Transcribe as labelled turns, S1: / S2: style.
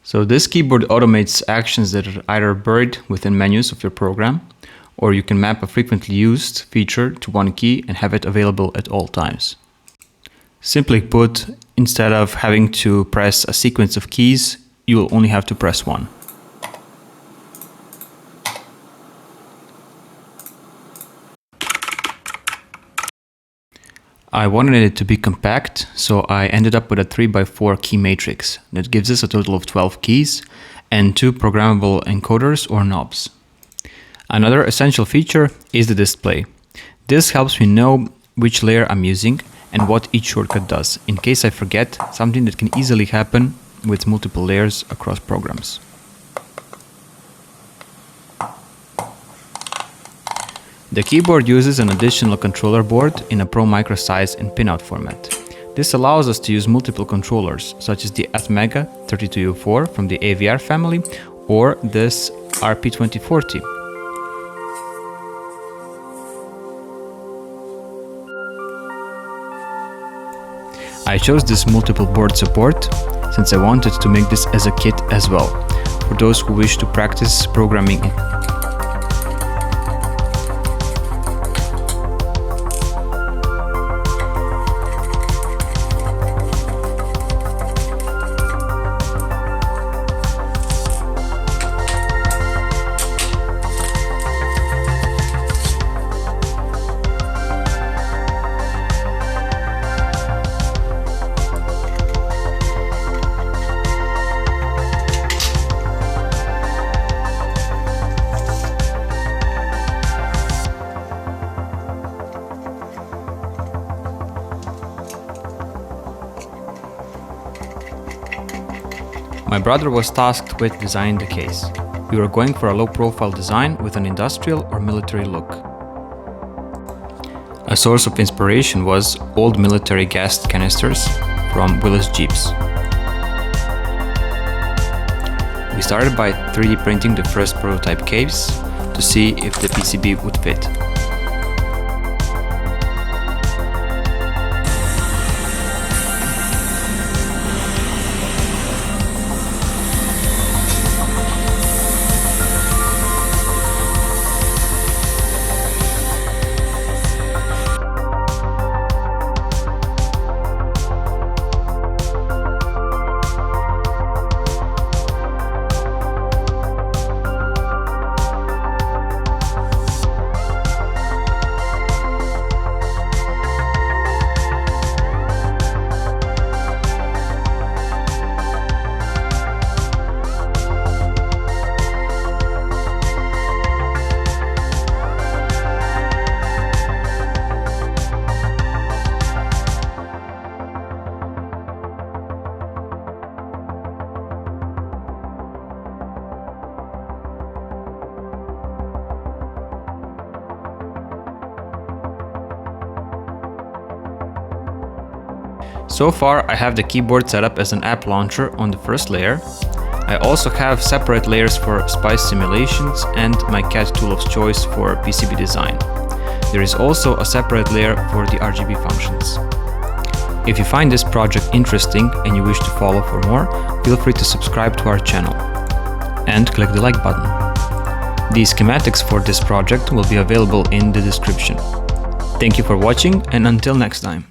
S1: So this keyboard automates actions that are either buried within menus of your program, or you can map a frequently used feature to one key and have it available at all times. Simply put, instead of having to press a sequence of keys, you will only have to press one. I wanted it to be compact, so I ended up with a 3x4 key matrix that gives us a total of 12 keys and 2 programmable encoders or knobs. Another essential feature is the display. This helps me know which layer I'm using and what each shortcut does, in case I forget, something that can easily happen with multiple layers across programs. The keyboard uses an additional controller board in a Pro Micro size and pinout format. This allows us to use multiple controllers, such as the Atmega 32U4 from the AVR family or this RP2040. I chose this multiple board support since I wanted to make this as a kit as well, for those who wish to practice programming. My brother was tasked with designing the case. We were going for a low-profile design with an industrial or military look. A source of inspiration was old military gas canisters from Willis Jeeps. We started by 3D printing the first prototype case to see if the PCB would fit. So far, I have the keyboard set up as an app launcher on the first layer. I also have separate layers for SPICE simulations and my CAD tool of choice for PCB design. There is also a separate layer for the RGB functions. If you find this project interesting and you wish to follow for more, feel free to subscribe to our channel and click the like button. The schematics for this project will be available in the description. Thank you for watching, and until next time.